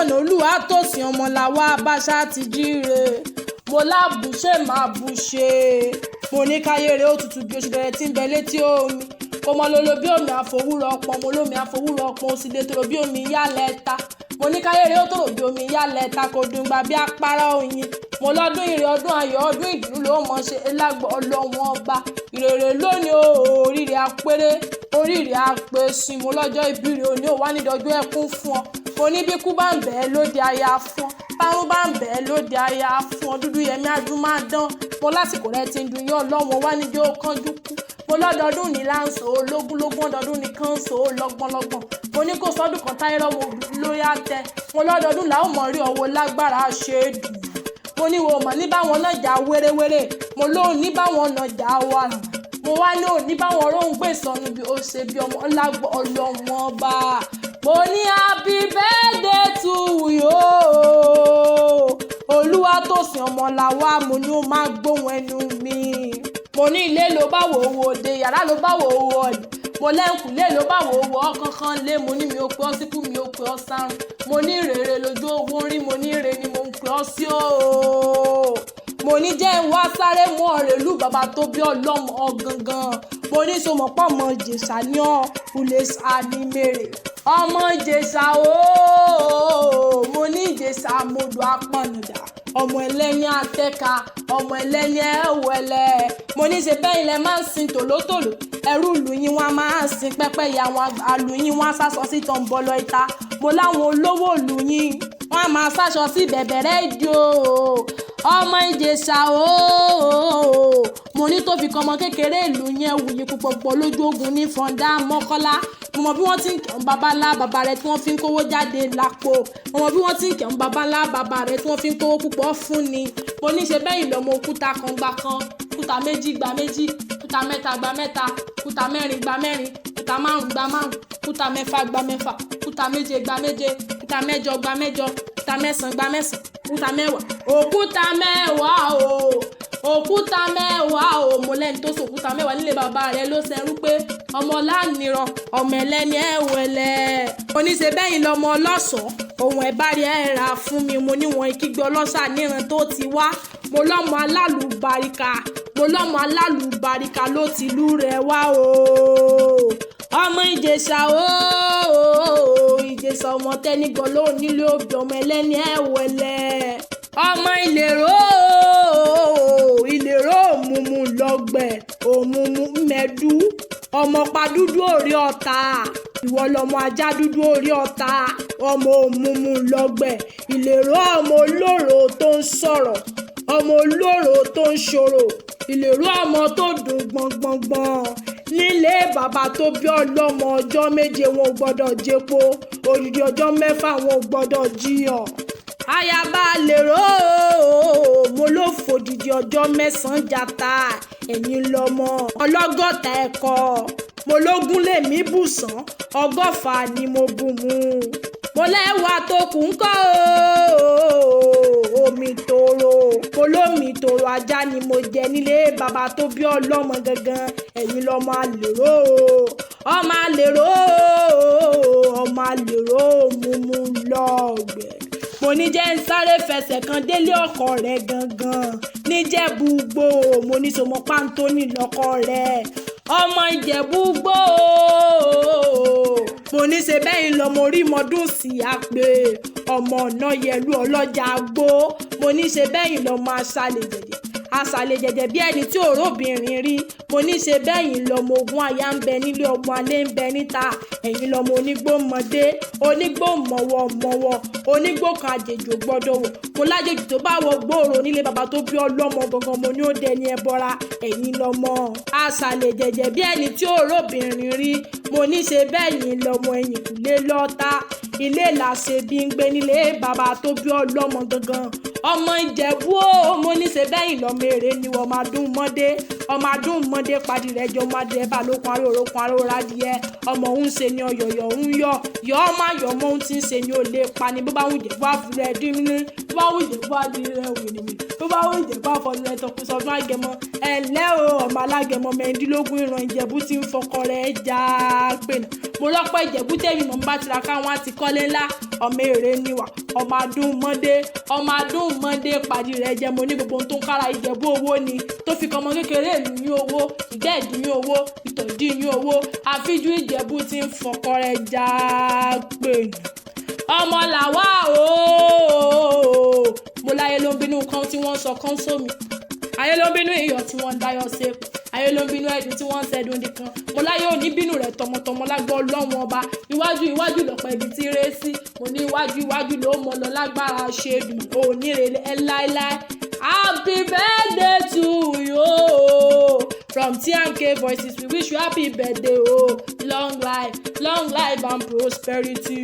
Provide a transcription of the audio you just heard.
ọ̀nà Olúwatósìn Ọmọláwá Báṣá ti jíire mo lábùṣe máa bùṣe mo ní káyéré ó tutù bí oṣù bẹ̀rẹ̀ tí ń bẹ létí omi kò mọ lolo bí omi àfòwúrọ̀ ọpọ́n mo lómi àfòwúrọ̀ ọpọ́n ó sì lè tòrò bí omi yálẹ̀ta mo ní káyéré ó tòrò bí omi yálẹ̀ta kò dùn gbà bí apárá oyin mo lọ́dún ire ọdún ayọ̀ ọdún ìdùnnú ló mọ̀ ṣe elágbọ̀ ọlọ́wọ́n ọba ìrèrè lónìí oríire apéré oríire apèsè mo lọ́jọ́ ìbíire òní ò wá nídọ̀jọ́ ẹkún fún ọ mo ní bí kú bá ń bẹ̀ ẹ́ lóde aya fún ọ bárún bá ń bẹ̀ ẹ́ lóde aya fún ọ dúdú yẹmí adúmáadán mo lásìkò rẹ ti ń dun yín ọlọ́wọ́n wá níjó kánjú kú mo lọ́dọọdún ní láǹṣó lógúnlógún ọdọọdún ní kánṣó lọ́gbọ̀nlọ́gbọ̀n mo ní kó sọ́dún kan táyé rọ́mọ lórí àtẹ mo lọ́dọọdún làwọn mọ̀ rí ọwọ́ lágbára ṣe é dùn mo ní wo mọ̀ ní báwọn náà jà wéréwéré mo lóun ní báwọn náà jà wàrà mo wá ní òní báwọn ọ̀rọ̀ gbé sọnù bí ó ṣe bí ọmọ lágbọ́ ọlọ́wọ́n bá mo ní happy birthday to you Olúwatósìn Ọmọláwá mo ní ó máa gbóhùn ẹnu mi mo ní ilé ló bá wò ó òde yàrá ló bá wò ó ọ̀dẹ̀ mo lẹ́ǹkùlé ló bá wò ó wọ ọ̀kánkán lé mo ní mi ò pé ọ́ síkú mi ò pé ọ́ sárùn mo ní rèrè lójú owó rí mo ní rè ni mo ń pè ọ́ sí ooo mo ní jẹ́ ń wá sáré mú ọ̀rẹ́ lù bàbá tó bí ọlọ́mọ gangan mo ní so mọ̀ pọ̀ ọmọ Ìjẹ̀ṣà ní ọ́ ulẹ̀ ànímèrè ọmọ Ìjẹ̀ṣà ooo mo ní Ìjẹ̀ṣà modò apọ̀nùdà ọmọ ẹlẹ́ni àtẹ́ka ọmọ ẹlẹ́ni ẹ̀wẹ̀lẹ̀ mo ní ṣe bẹ́ẹ̀ ilẹ̀ máa ń sin tòlótòló ẹrú ìlú yín wọn máa ń sin pẹ́pẹ́yẹ àwọn àlù yín wọn á sásọ sí tọ̀nbọ̀lọ̀ ìta mo láwọn olówó ìlú yín wọn á máa sáṣọ sí bẹ̀bẹ̀rẹ̀ ìdí o ọmọ Ìjẹ̀ṣà ooo mo ní tó fi kan ọmọ kékeré ìlú yẹn wùyí púpọ̀ pọ̀ lójú ogun ní fọ̀ǹdà Mọ́kọ́lá mo mọ bí wọ́n ti ń kẹ́hún bàbá ńlá bàbá rẹ̀ tí wọ́n fi ń kówó jáde lápò mo mọ bí wọ́n ti ń kẹ́hún bàbá ńlá bàbá rẹ̀ tí wọ́n fi ń kówó púpọ̀ fún ni mo ní ṣe bẹ́ẹ̀ ìlọ́mọ òkúta kan gbà kan òkúta méjì gbà méjì òkúta mẹ́ta gbà mẹ́ta òkúta mẹ́rin gbà mẹ́rin òkúta márùn gbà márùn òkúta mẹ́fà gbà mẹ́fà òkúta méje gbà méje òkúta mẹ́jọ gbà mẹ́jọ òkúta mẹ́sàn gbà mẹ́sàn òkúta mẹ́wàá òkúta mẹ́wàá òkúta mẹ́wàá mo lẹ́ni tó sòkúta mẹ́wàá nílé bàbá rẹ̀ ló ṣẹrú pé ọmọ lánìràn ọmọ ẹlẹ́ni ẹ̀wẹ̀lẹ̀ oníṣe bẹ́yìn lọmọ ọlọ́sọ̀ọ́ ohun ẹ̀ bá rí ẹ̀ rà fún mi mo níwọ̀n ìkígbe ọlọ́ṣà níran tó ti wá mo lọ́mọ alálùbáríkà ló ti lú rẹ̀ wá o ọmọ Ìjẹ̀ṣà ooo Ìjẹ̀ṣà ọmọ tẹ́nìgàn ló nílé òbí ọmọ ẹlẹ́ni ẹ̀wẹ̀lẹ̀ ọmọ ìlérò òmùmù lọ́gbẹ̀ òmùmù mẹ́dú ọmọ pa dúdú orí ọ̀tá ìwọ lọmọ ajá dúdú orí ọ̀tá ọmọ òmùmù lọ́gbẹ̀ ìlérò ọmọ olóró tó ń sọ̀rọ̀ ọmọ olóró tó ń ṣòro ìlérò ọmọ tó dùn gbọ̀ngbọ̀ngbọ̀n nílé bàbá tó bí ọlọ́mọ ọjọ́ méje wọn ò gbọ́dọ̀ jẹpo odidi ọjọ́ mẹ́fà wọn ò gbọ́dọ̀ jiyàn ayaba lèrò mo ló fòdìdí ọjọ́ mẹ́sàn-án jata ẹ̀yin lọ́mọ ọlọ́gọ́ta ẹ̀kọ́ mo lógún lèmi bùsàn ọgọ́fà ni mo bù mú mo lẹ́wà tó kù ń kọ́ omi tòrò mo lómi tòrò ajá ni mo jẹ nílé bàbá tó bí ọlọ́mọ gangan ẹ̀yin lọ́mọ àlèrò ọmọ àlèrò mú lọ́ọ̀gbẹ̀ mo ní jẹ́ ń sáré fẹsẹ̀ kan délé ọkọ rẹ̀ gangan níjẹ̀bú-Igbó mo ní sọmọ pàǹtónì lọ́kọ rẹ̀ ọmọ Ìjẹ̀bú-Igbó mo ní ṣe bẹ́ẹ̀ lọ́mọ orí mọ́dún sí àpè ọmọ ọ̀nà yẹlú ọlọ́jà gbó mo ní ṣe bẹ́ẹ̀ lọ́mọ aṣàlẹ̀ jẹ̀jẹ̀ bí ẹni tí òró obìnrin rí mo ní ṣe bẹ́yìn lọ́mọ ogun aya ń bẹ nílé ọmọ alẹ́ ń bẹ níta ẹ̀yin lọ́mọ onígbòmọdé onígbòmọ̀wọ̀mọ̀wọ̀ onígbòkan àjèjì ò gbọ́dọ̀ wò mo lájèjì tó bá wọ gbòòrò nílé bàbá tó bí ọlọ́mọ gangan mo ní ó dẹni ẹbọra ẹ̀yin lọ́mọ aṣàlẹ̀ jẹ̀jẹ̀ bí ẹni tí òró obìnrin rí mo ní ṣe bẹ́yìn lọ́mọ ẹ̀yìnkùlé lọ́ta ilé làṣẹ bí ń gbé nílé bàbá tó bí ọlọ́mọ gangan ọmọ Ìjẹ̀bú mo ní ṣe bẹ́yìn lọ́mọ èrè ni wọ́n máa dún mọ́dé ọmọ adún mọ́dé padì rẹ̀ jọ ọmọdé bá lókun aróòrò rádìẹ ọmọ òun ṣe ni ọ̀yọ̀yọ̀ òun yọ ọmọ ayọ̀ ọmọ òun ti ń ṣe ni ó lè pa ni bó bá wù Ìjẹ̀bú àfúrẹ́ dín ní bó bá wù Ìjẹ̀bú àdìrẹ́ wìnìwì bó bá wù Ìjẹ̀bú àfọ̀dúnrẹ́ tọkùn sọdún Àgẹ̀mọ ẹ̀lẹ́ o ọmọ alágẹmọ mẹ́rìndínlógún ìran Ìjẹ̀bú ti ń fọkọ rẹ̀ já pè náà mo lọ́pọ̀ Ìjẹ̀bú tẹ̀mí mọ̀ ń bá tiraka wọn àti kọ́lé ńlá ọmọ èrè níwà ọmọ adún mọ́dé pàdé rẹ̀ jẹ́ mo ní gbogbo ohun tó ń kára Ìjẹ̀bú owó ni tó fi kan ọmọ kékeré ìlú ní owó ìgbẹ́ ìdí ní owó ìtọ̀dí ní owó àfíjú Ìjẹ̀bú tí ń fọkọ rẹ̀ já pé ọmọ làwa ooo mo láyé ló ń bínú kan tí wọ́n sọ kan sómi ayé ló ń bínú iyọ̀ tí wọ́n ń dáyọ̀ sépò ayé ló ń bínú ẹ̀dùn tí wọ́n ń sẹ́dùn nìkan mo láyé ò ní bínú rẹ̀ tọmọtọmọ lágbọ́ Ọlọ́run ọba iwájú lọ̀pọ̀ ibi tí ré sí mo ní iwájú ló mọ̀ lọ lágbára ṣe dùn ò ní rèé ẹ láéláé happy birthday to you from TMK Voices we wish you happy birthday long life and prosperity